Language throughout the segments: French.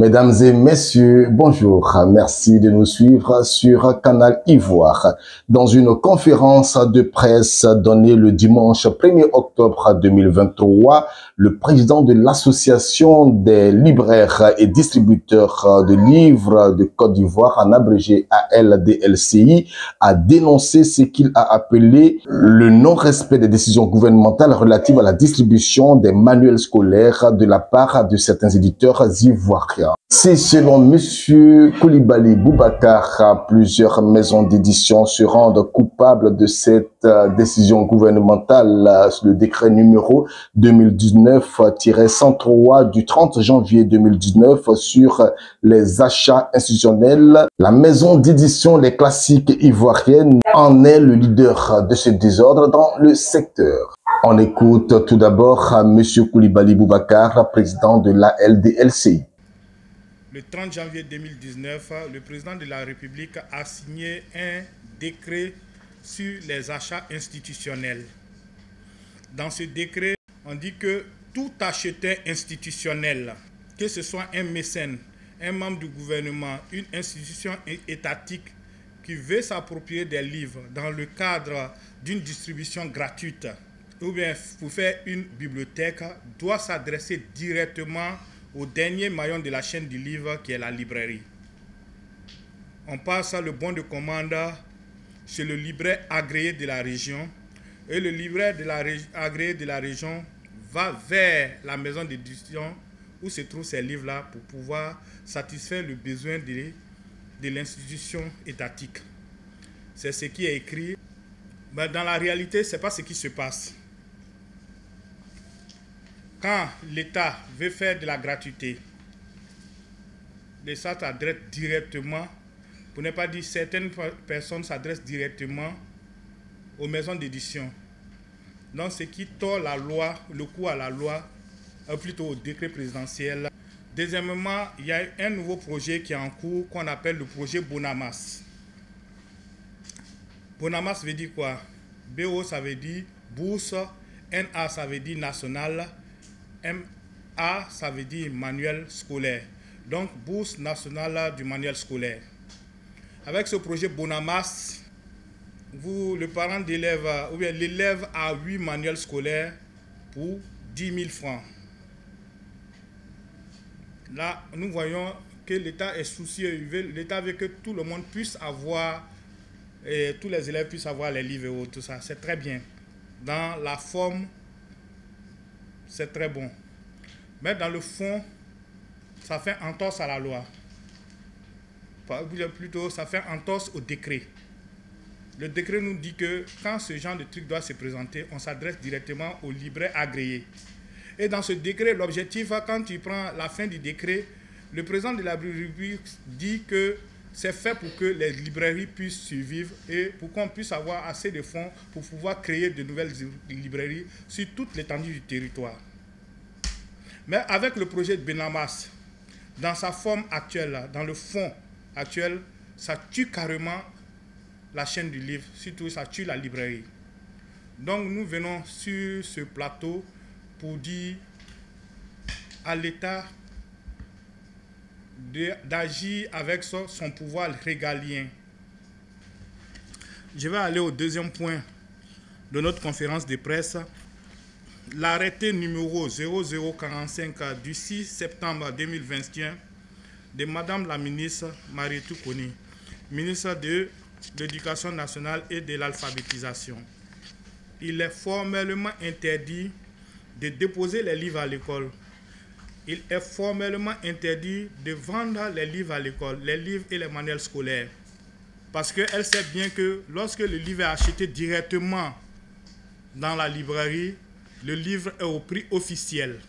Mesdames et messieurs, bonjour. Merci de nous suivre sur Canal Ivoire. Dans une conférence de presse donnée le dimanche 1er octobre 2023, le président de l'Association des libraires et distributeurs de livres de Côte d'Ivoire, en abrégé ALDLCI, a dénoncé ce qu'il a appelé le non-respect des décisions gouvernementales relatives à la distribution des manuels scolaires de la part de certains éditeurs ivoiriens. Si selon M. Koulibaly Boubacar, plusieurs maisons d'édition se rendent coupables de cette décision gouvernementale, le décret numéro 2019-103 du 30 janvier 2019 sur les achats institutionnels, la maison d'édition Les Classiques ivoiriennes en est le leader de ce désordre dans le secteur. On écoute tout d'abord M. Koulibaly Boubacar, président de la LDLCI. Le 30 janvier 2019, le président de la République a signé un décret sur les achats institutionnels. Dans ce décret, on dit que tout acheteur institutionnel, que ce soit un mécène, un membre du gouvernement, une institution étatique qui veut s'approprier des livres dans le cadre d'une distribution gratuite ou bien pour faire une bibliothèque, doit s'adresser directement au dernier maillon de la chaîne du livre qui est la librairie. On passe le bon de commande chez le libraire agréé de la région et le libraire agréé de la région va vers la maison d'édition où se trouvent ces livres-là pour pouvoir satisfaire le besoin de l'institution étatique. C'est ce qui est écrit, mais dans la réalité, ce n'est pas ce qui se passe. Quand l'État veut faire de la gratuité, l'État s'adresse directement, pour ne pas dire certaines personnes s'adressent directement aux maisons d'édition. Donc ce qui tord la loi, le coup à la loi, plutôt au décret présidentiel. Deuxièmement, il y a un nouveau projet qui est en cours qu'on appelle le projet Bonamas. Bonamas veut dire quoi? BO ça veut dire bourse, NA ça veut dire national, MA, ça veut dire manuel scolaire. Donc, bourse nationale du manuel scolaire. Avec ce projet Bonamas, le parent d'élève, ou bien l'élève a 8 manuels scolaires pour 10 000 francs. Là, nous voyons que l'État est soucieux. L'État veut que tout le monde puisse avoir, et tous les élèves puissent avoir les livres et tout ça. C'est très bien. Dans la forme, c'est très bon. Mais dans le fond, ça fait entorse à la loi. Plutôt, ça fait entorse au décret. Le décret nous dit que quand ce genre de truc doit se présenter, on s'adresse directement au libraire agréé. Et dans ce décret, l'objectif, quand tu prends la fin du décret, le président de la République dit que c'est fait pour que les librairies puissent survivre et pour qu'on puisse avoir assez de fonds pour pouvoir créer de nouvelles librairies sur toute l'étendue du territoire. Mais avec le projet de Bonamas, dans sa forme actuelle, dans le fond actuel, ça tue carrément la chaîne du livre, surtout ça tue la librairie. Donc nous venons sur ce plateau pour dire à l'État d'agir avec son pouvoir régalien. Je vais aller au deuxième point de notre conférence de presse. L'arrêté numéro 0045 du 6 septembre 2021 de Madame la ministre Marietou Koni, ministre de l'Éducation nationale et de l'alphabétisation. Il est formellement interdit de déposer les livres à l'école. Il est formellement interdit de vendre les livres à l'école, les livres et les manuels scolaires. Parce qu'elle sait bien que lorsque le livre est acheté directement dans la librairie, le livre est au prix officiel.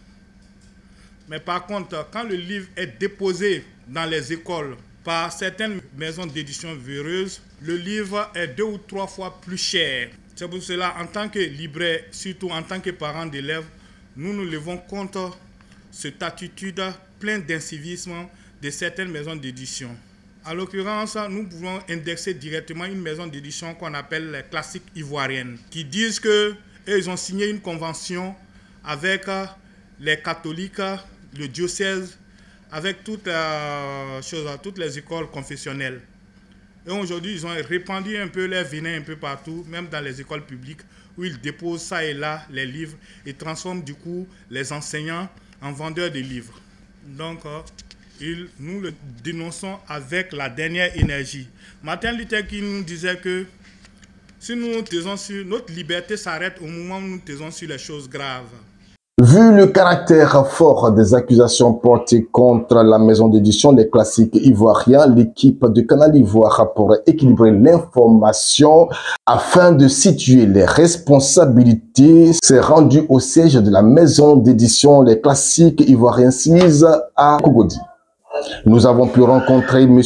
Mais par contre, quand le livre est déposé dans les écoles par certaines maisons d'édition véreuses, le livre est 2 ou 3 fois plus cher. C'est pour cela, en tant que libraire, surtout en tant que parents d'élèves, nous levons contre cette attitude pleine d'incivisme de certaines maisons d'édition. En l'occurrence, nous pouvons indexer directement une maison d'édition qu'on appelle les Classiques ivoiriennes, qui disent qu'ils ont signé une convention avec les catholiques, le diocèse, avec toutes les écoles confessionnelles. Et aujourd'hui, ils ont répandu un peu leur venin un peu partout, même dans les écoles publiques, où ils déposent ça et là les livres et transforment du coup les enseignants en vendeurs de livres. Donc, nous le dénonçons avec la dernière énergie. Martin Luther King nous disait que si nous taisons sur notre liberté s'arrête au moment où nous taisons sur les choses graves. Vu le caractère fort des accusations portées contre la maison d'édition Les Classiques Ivoiriens, l'équipe de Canal Ivoire pour équilibrer l'information afin de situer les responsabilités s'est rendue au siège de la maison d'édition Les Classiques Ivoiriens 6 à Cogodi. Nous avons pu rencontrer M.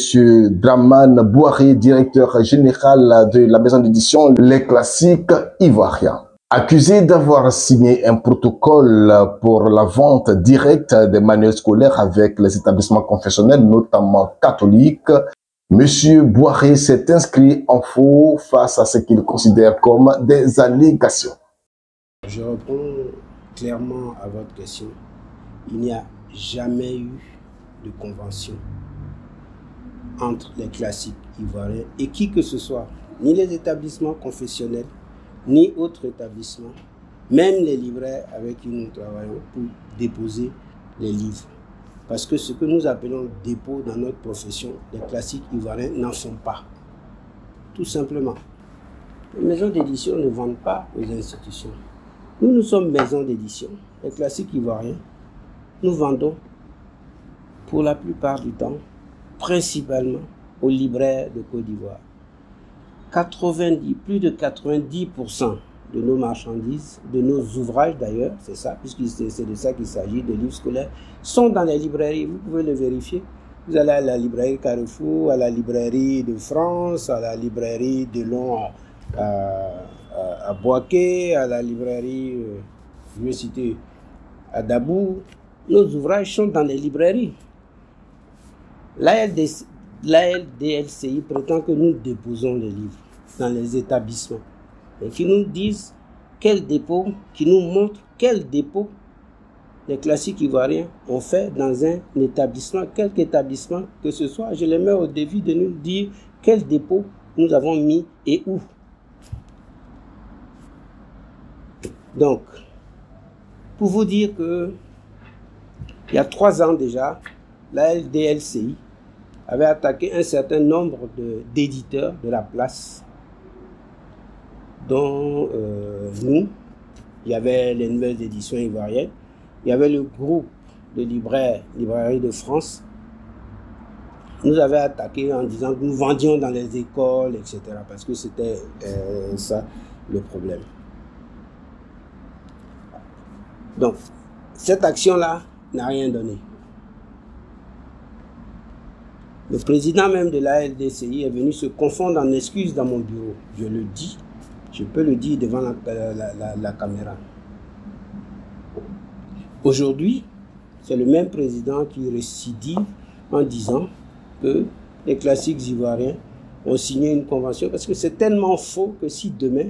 Dramane Bouaré, directeur général de la maison d'édition Les Classiques Ivoiriens. Accusé d'avoir signé un protocole pour la vente directe des manuels scolaires avec les établissements confessionnels, notamment catholiques, M. Bouaré s'est inscrit en faux face à ce qu'il considère comme des allégations. Je réponds clairement à votre question. Il n'y a jamais eu de convention entre les classiques ivoiriens et qui que ce soit, ni les établissements confessionnels, ni autres établissements, même les libraires avec qui nous travaillons pour déposer les livres. Parce que ce que nous appelons dépôt dans notre profession, les classiques ivoiriens n'en font pas. Tout simplement. Les maisons d'édition ne vendent pas aux institutions. Nous sommes maisons d'édition. Les classiques ivoiriens, nous vendons pour la plupart du temps, principalement aux libraires de Côte d'Ivoire. Plus de 90% de nos marchandises, de nos ouvrages d'ailleurs, c'est ça, puisque c'est de ça qu'il s'agit, de livres scolaires, sont dans les librairies. Vous pouvez le vérifier. Vous allez à la librairie Carrefour, à la librairie de France, à la librairie de Long à Boaké, à la librairie, je vais citer, à Dabou. Nos ouvrages sont dans les librairies. L'ALDLCI prétend que nous déposons les livres dans les établissements et qui nous disent quel dépôt, qui nous montrent quel dépôt les classiques ivoiriens ont fait dans un établissement, quelque établissement que ce soit. Je les mets au défi de nous dire quel dépôt nous avons mis et où. Donc, pour vous dire que il y a 3 ans déjà, la LDLCI avait attaqué un certain nombre d'éditeurs de la place, dont nous, il y avait les nouvelles éditions ivoiriennes, il y avait le groupe de librairies de France, nous avait attaqué en disant que nous vendions dans les écoles, etc. Parce que c'était ça le problème. Donc, cette action-là n'a rien donné. Le président même de la LDCI est venu se confondre en excuses dans mon bureau. Je le dis, je peux le dire devant la caméra. Aujourd'hui, c'est le même président qui récidive en disant que les classiques ivoiriens ont signé une convention, parce que c'est tellement faux que si demain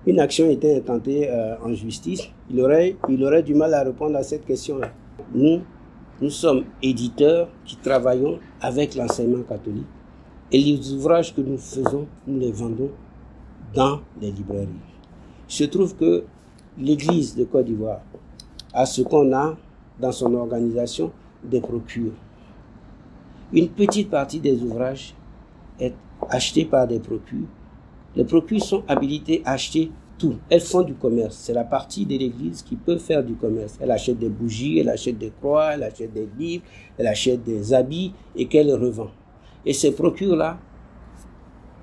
une action était intentée en justice, il aurait du mal à répondre à cette question-là. Nous sommes éditeurs qui travaillons avec l'enseignement catholique et les ouvrages que nous faisons, nous les vendons dans les librairies. Il se trouve que l'Église de Côte d'Ivoire a ce qu'on a dans son organisation des procures. Une petite partie des ouvrages est achetée par des procures. Les procures sont habilitées à acheter tout. Elles font du commerce. C'est la partie de l'Église qui peut faire du commerce. Elle achète des bougies, elle achète des croix, elle achète des livres, elle achète des habits et qu'elle revend. Et ces procures-là,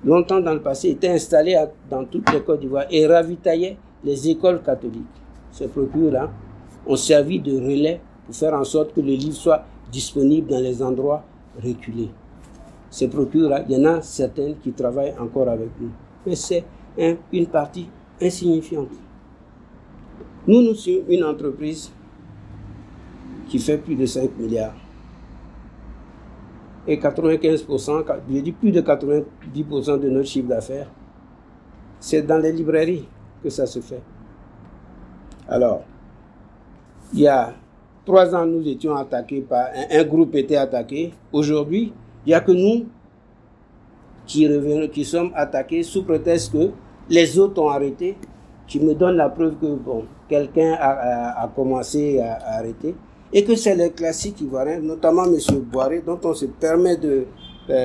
longtemps dans le passé, étaient installées dans toute les Côte d'Ivoire et ravitaillaient les écoles catholiques. Ces procures-là ont servi de relais pour faire en sorte que le livre soit disponible dans les endroits reculés. Ces procures-là, il y en a certaines qui travaillent encore avec nous. Mais c'est une partie insignifiante. Nous sommes une entreprise qui fait plus de 5 milliards. Et 95%, je dis plus de 90% de notre chiffre d'affaires, c'est dans les librairies que ça se fait. Alors, il y a 3 ans, nous étions attaqués par... Un groupe était attaqué. Aujourd'hui, il n'y a que nous qui sommes attaqués sous prétexte que les autres ont arrêté, qui me donnent la preuve que bon, quelqu'un a commencé à arrêter, et que c'est les classiques ivoiriens, notamment M. Boiré, dont on se permet de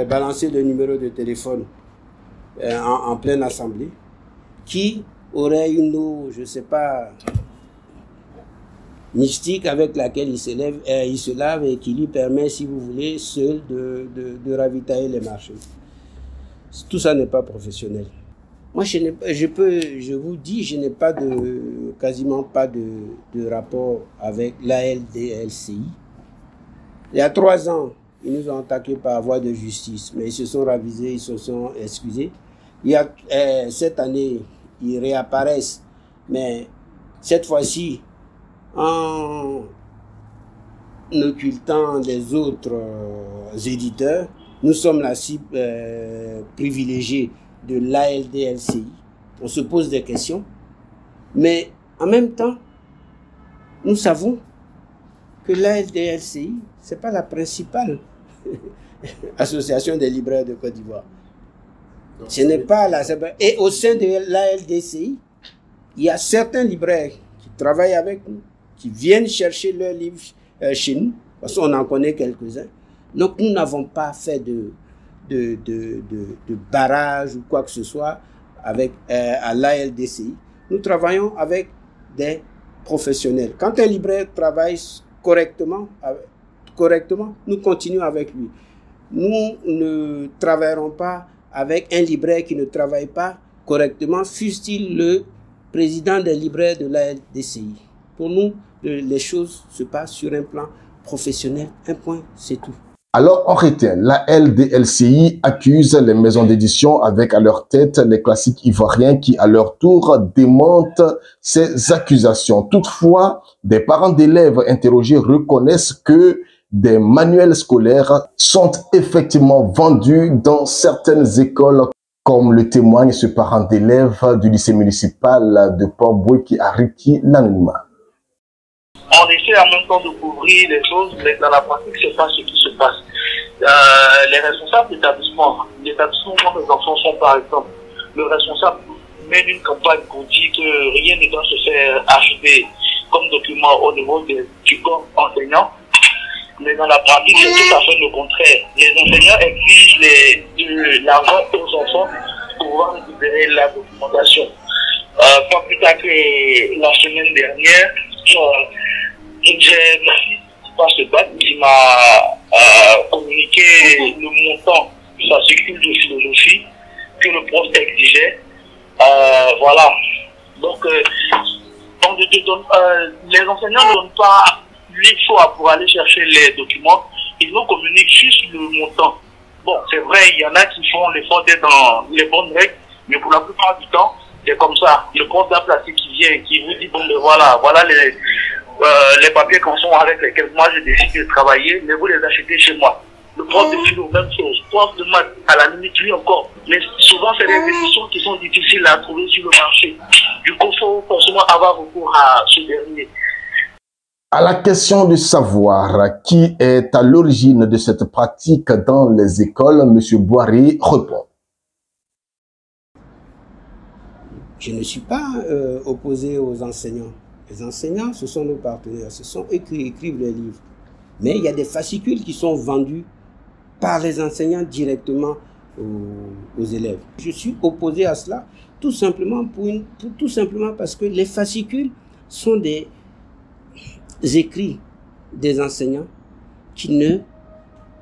balancer le numéro de téléphone en pleine assemblée, qui aurait une eau, je ne sais pas, mystique avec laquelle il se lave et qui lui permet, si vous voulez, seul de ravitailler les marchés. Tout ça n'est pas professionnel. Moi, je vous dis, je n'ai pas quasiment pas de rapport avec l'ALDLCI. Il y a 3 ans, ils nous ont attaqués par voie de justice, mais ils se sont ravisés, ils se sont excusés. Cette année, ils réapparaissent, mais cette fois-ci, en occultant les autres éditeurs, nous sommes la cible privilégiée de l'ALDLCI. On se pose des questions, mais en même temps, nous savons que l'ALDLCI, ce n'est pas la principale association des libraires de Côte d'Ivoire. Ce n'est pas la... Et au sein de l'ALDCI, il y a certains libraires qui travaillent avec nous, qui viennent chercher leurs livres chez nous, parce qu'on en connaît quelques-uns. Donc nous n'avons pas fait de barrage ou quoi que ce soit avec, à l'ALDCI. Nous travaillons avec des professionnels. Quand un libraire travaille correctement, nous continuons avec lui. Nous ne travaillerons pas avec un libraire qui ne travaille pas correctement, fût-il le président des libraires de l'ALDCI. Pour nous, les choses se passent sur un plan professionnel. Un point, c'est tout. Alors, on retient, la LDLCI accuse les maisons d'édition avec à leur tête les classiques ivoiriens qui, à leur tour, démentent ces accusations. Toutefois, des parents d'élèves interrogés reconnaissent que des manuels scolaires sont effectivement vendus dans certaines écoles, comme le témoigne ce parent d'élève du lycée municipal de Port-Boué qui a requis l'anonymat. On essaie en même temps de couvrir les choses, mais dans la pratique, c'est pas ce qui se passe. Les responsables d'établissement, l'établissement où les enfants sont par exemple, le responsable mène une campagne pour dire que rien ne doit se faire acheter comme document au niveau du corps enseignant. Mais dans la pratique, c'est tout à fait le contraire. Les enseignants exigent l'argent aux enfants pour pouvoir récupérer la documentation. Pas plus tard que la semaine dernière, j'ai ma fille qui passe le bac qui m'a communiqué le montant de sa cycle de philosophie que le prof exigeait. Voilà. Donc, les enseignants ne donnent pas le choix pour aller chercher les documents. Ils nous communiquent juste le montant. Bon, c'est vrai, il y en a qui font l'effort d'être dans les bonnes règles, mais pour la plupart du temps, c'est comme ça. Le prof d'art plastique qui vient, qui vous dit, bon, ben voilà les papiers qu'on sont avec lesquels moi je décide de travailler, mais vous les achetez chez moi. Le prof de philo, même chose. Prof de maths, à la limite, lui encore. Mais souvent, c'est des éditions qui sont difficiles à trouver sur le marché. Du coup, il faut forcément avoir recours à ce dernier. À la question de savoir qui est à l'origine de cette pratique dans les écoles, M. Boiré répond. Je ne suis pas opposé aux enseignants. Les enseignants, ce sont nos partenaires, ce sont eux qui écrivent les livres. Mais il y a des fascicules qui sont vendus par les enseignants directement aux élèves. Je suis opposé à cela tout simplement, tout simplement parce que les fascicules sont des écrits des enseignants qui ne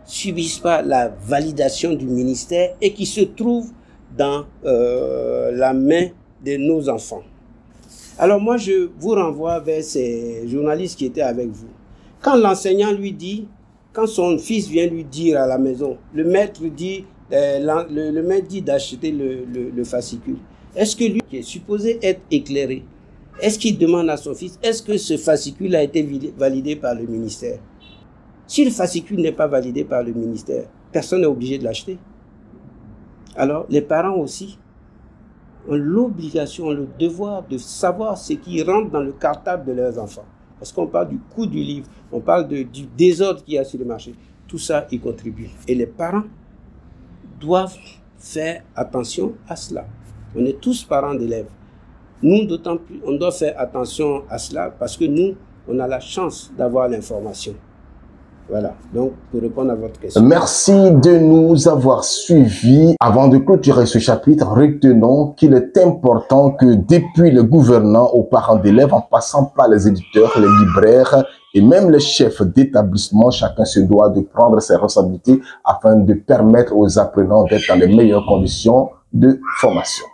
subissent pas la validation du ministère et qui se trouvent dans la main de nos enfants. Alors moi, je vous renvoie vers ces journalistes qui étaient avec vous. Quand l'enseignant lui dit, quand son fils vient lui dire à la maison, le maître dit d'acheter le fascicule, est-ce que lui, qui est supposé être éclairé, est-ce qu'il demande à son fils, est-ce que ce fascicule a été validé par le ministère? Si le fascicule n'est pas validé par le ministère, personne n'est obligé de l'acheter. Alors, les parents aussi ont l'obligation, le devoir de savoir ce qui rentre dans le cartable de leurs enfants. Parce qu'on parle du coût du livre, on parle du désordre qu'il y a sur le marché. Tout ça y contribue. Et les parents doivent faire attention à cela. On est tous parents d'élèves. Nous, d'autant plus, on doit faire attention à cela parce que nous, on a la chance d'avoir l'information. Voilà, donc pour répondre à votre question. Merci de nous avoir suivis. Avant de clôturer ce chapitre, retenons qu'il est important que depuis les gouvernants aux parents d'élèves, en passant par les éditeurs, les libraires et même les chefs d'établissement, chacun se doit de prendre ses responsabilités afin de permettre aux apprenants d'être dans les meilleures conditions de formation.